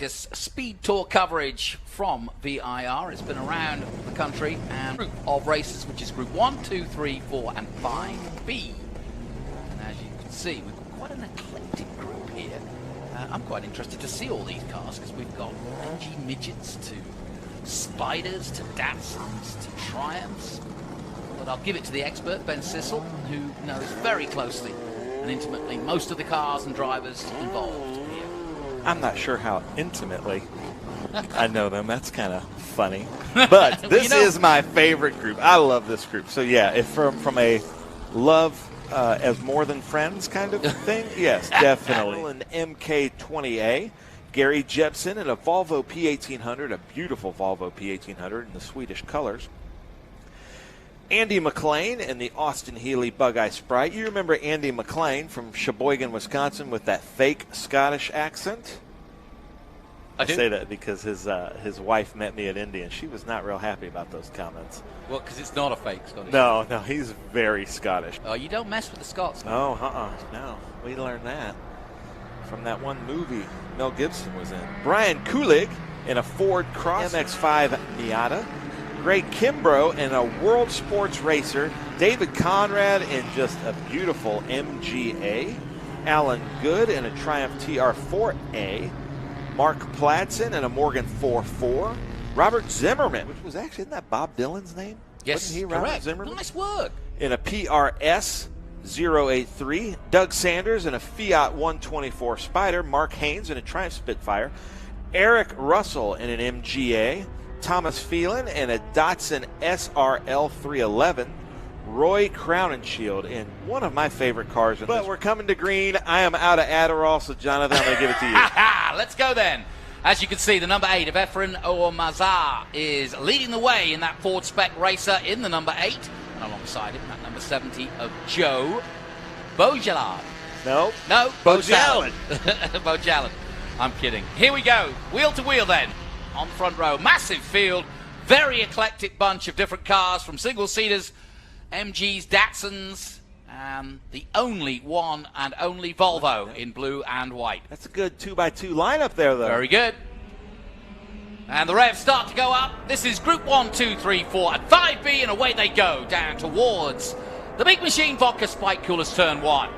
latest speed tour coverage from VIR. It's been around the country and group of races, which is Group 1, 2, 3, 4, and 5B. And as you can see, we've got quite an eclectic group here. I'm quite interested to see all these cars because we've got MG Midgets to Spiders to Datsuns to Triumphs. But I'll give it to the expert, Ben Sissel, who knows very closely and intimately most of the cars and drivers involved here. I'm not sure how intimately I know them. That's kind of funny. But this is my favorite group. I love this group. So, yeah, if from a love as more than friends kind of thing, yes, definitely. An MK20A, Gary Jepsen in a Volvo P1800, a beautiful Volvo P1800 in the Swedish colors. Andy McLean in the Austin Healey Bug-Eye Sprite. You remember Andy McLean from Sheboygan, Wisconsin with that fake Scottish accent? I say that because his wife met me at Indy, and she was not real happy about those comments. Well, because it's not a fake Scottish. No, he's very Scottish. Oh, you don't mess with the Scots. Oh, no. We learned that from that one movie Mel Gibson was in. Brian Kulig in a Ford Cross MX-5 Miata. Greg Kimbrough in a World Sports Racer. David Conrad in just a beautiful MGA. Alan Good in a Triumph TR4A. Mark Platson in a Morgan 4.4. Robert Zimmerman, which was actually, isn't that Bob Dylan's name? Yes, wasn't he, correct. Robert Zimmerman? Nice work. In a PRS 083. Doug Sanders in a Fiat 124 Spider. Mark Haynes in a Triumph Spitfire. Eric Russell in an MGA. Thomas Phelan in a Datsun SRL 311. Roy Crowninshield in one of my favorite cars. But we're coming to green. I am out of Adderall, so Jonathan, I'm going to give it to you. Let's go then. As you can see, the number 8 of Efren Oumazar is leading the way in that Ford Spec Racer in the number 8. And alongside him, that number 70 of Joe Beaujallard. No, Beaujallard. Beaujallard. I'm kidding. Here we go. Wheel to wheel then. On the front row, massive field, very eclectic bunch of different cars from single-seaters, MGs, Datsuns, and the only one and only Volvo in blue and white. That's a good 2x2 lineup there, though. Very good. And the revs start to go up. This is Group 1, 2, 3, 4, and 5B, and away they go down towards the Big Machine Vodka Spike Coolers Turn 1.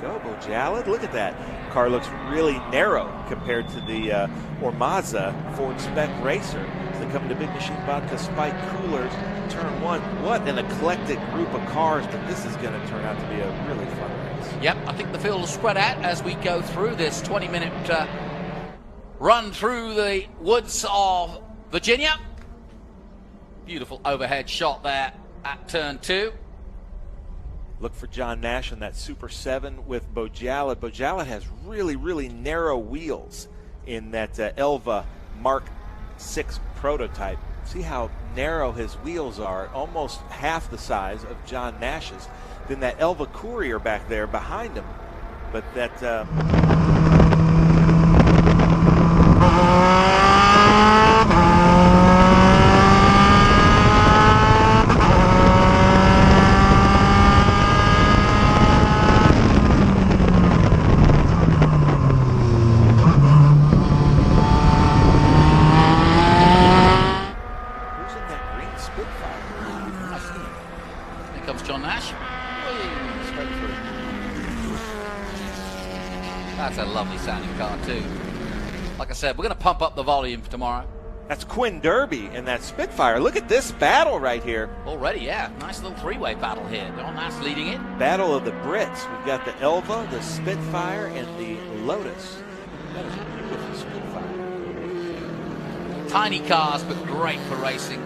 Go, Beaujallard. Look at that. Car looks really narrow compared to the Ormaza Ford Spec Racer. So they come to Big Machine Vodka Spike Coolers, Turn 1. What an eclectic group of cars, but this is going to turn out to be a really fun race. Yep, I think the field will spread out as we go through this 20-minute run through the woods of Virginia. Beautiful overhead shot there at Turn 2. Look for John Nash in that Super 7 with Beaujallard. Beaujallard has really, really narrow wheels in that Elva Mark 6 prototype. See how narrow his wheels are, almost half the size of John Nash's. Then that Elva Courier back there behind him. But that... That's a lovely sounding car too. Like I said, we're going to pump up the volume for tomorrow. That's Quinn Derby in that Spitfire. Look at this battle right here. Already, yeah. Nice little three-way battle here. John Nash leading it. Battle of the Brits. We've got the Elva, the Spitfire, and the Lotus. That is a beautiful Spitfire. Tiny cars, but great for racing.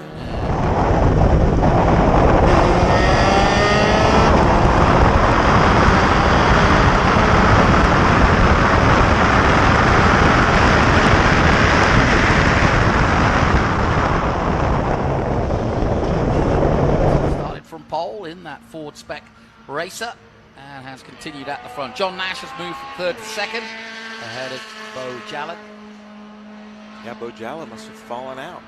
Pole in that Ford Spec Racer and has continued at the front. John Nash has moved from 3rd to 2nd ahead of Beaujallard. Yeah, Beaujallard must have fallen out.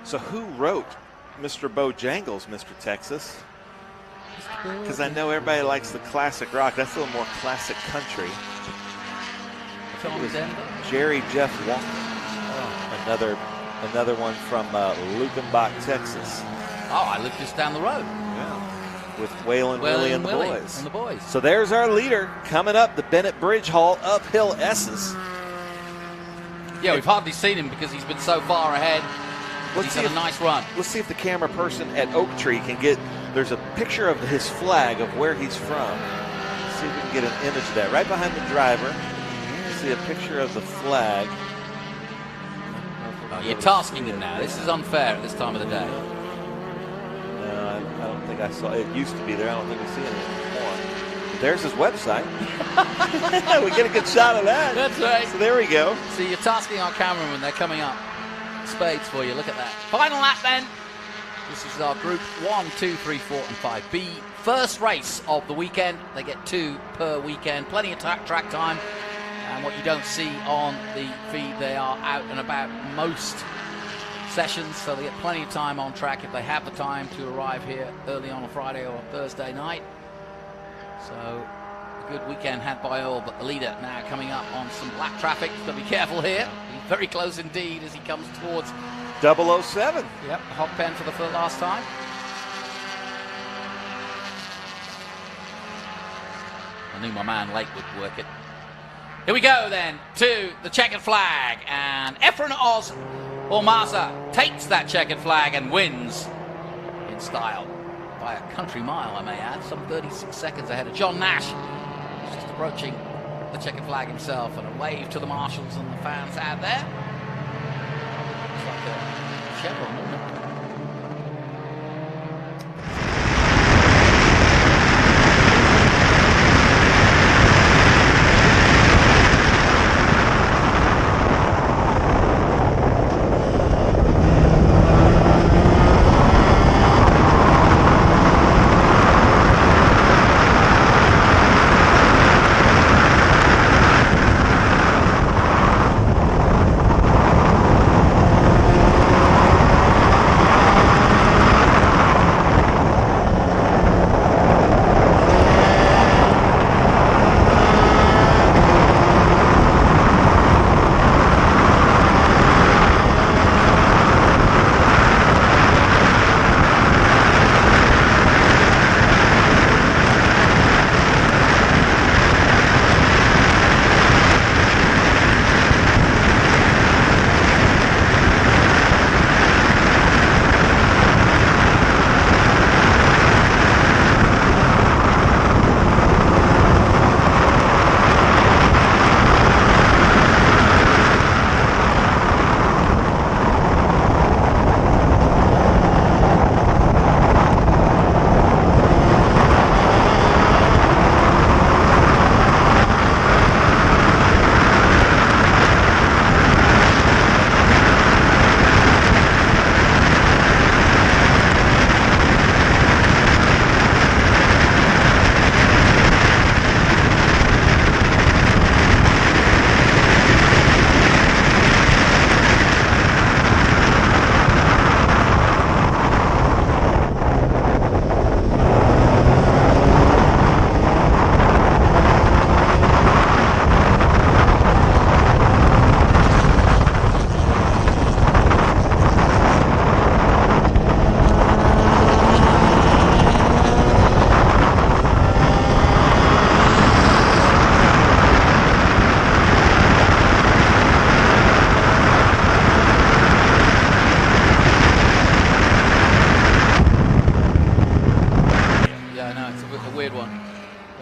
So who wrote Mr. Bojangles, Mr. Texas? Because I know everybody likes the classic rock. That's a little more classic country. Tom Denver. Jerry Jeff Walker. Another one from Lukenbach, Texas. Oh, I live just down the road. Yeah. With Waylon Willie and the boys. So there's our leader coming up, the Bennett Bridge Hall uphill S's. Yeah, we've hardly seen him because he's been so far ahead. He's had a nice run. Let's see if the camera person at Oak Tree can get, there's a picture of his flag of where he's from. Let's see if we can get an image of that. Right behind the driver, see a picture of the flag. Oh, you're tasking him now. This is unfair at this time of the day. No, I don't think I saw it. It used to be there. I don't think we see it anymore. But there's his website. We get a good shot of that. That's right. So there we go. So you're tasking our cameraman. They're coming up. Spades for you. Look at that. Final lap then. This is our group 1, 2, 3, 4, and 5B. First race of the weekend. They get 2 per weekend. Plenty of track time. And what you don't see on the feed, they are out and about most sessions, so they get plenty of time on track if they have the time to arrive here early on a Friday or Thursday night. So a good weekend had by all, but the leader now coming up on some black traffic. He's got to be careful here. He's very close indeed as he comes towards 007. Yep, hot pen for the last time. I knew my man Lake would work it. Here we go then to the checkered flag, and Efren Oz Ormaza takes that checkered flag and wins in style by a country mile, I may add, some 36 seconds ahead of John Nash, who's just approaching the checkered flag himself, and a wave to the marshals and the fans out there. Looks like a chevron, doesn't it?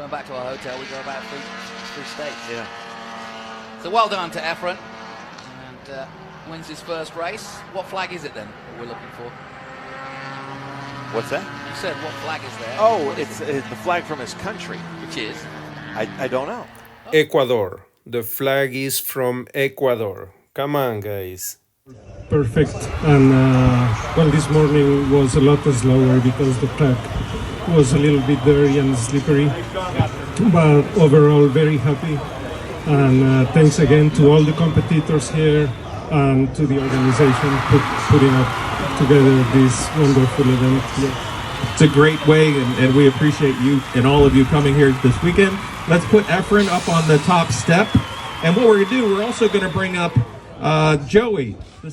Back to our hotel, we go about three states. Yeah. So well done to Efren, and wins his first race. What flag is it then that we're looking for? What's that? You said what flag is there? Oh, it's the flag from his country. Which is? I don't know. Ecuador. The flag is from Ecuador. Come on, guys. Perfect. And well, this morning was a lot slower because the track was a little bit dirty and slippery, but overall very happy. And thanks again to all the competitors here and to the organization putting up together this wonderful event. Yeah. It's a great way, and we appreciate you and all of you coming here this weekend. Let's put Efren up on the top step And what we're going to do, we're also going to bring up Joey, the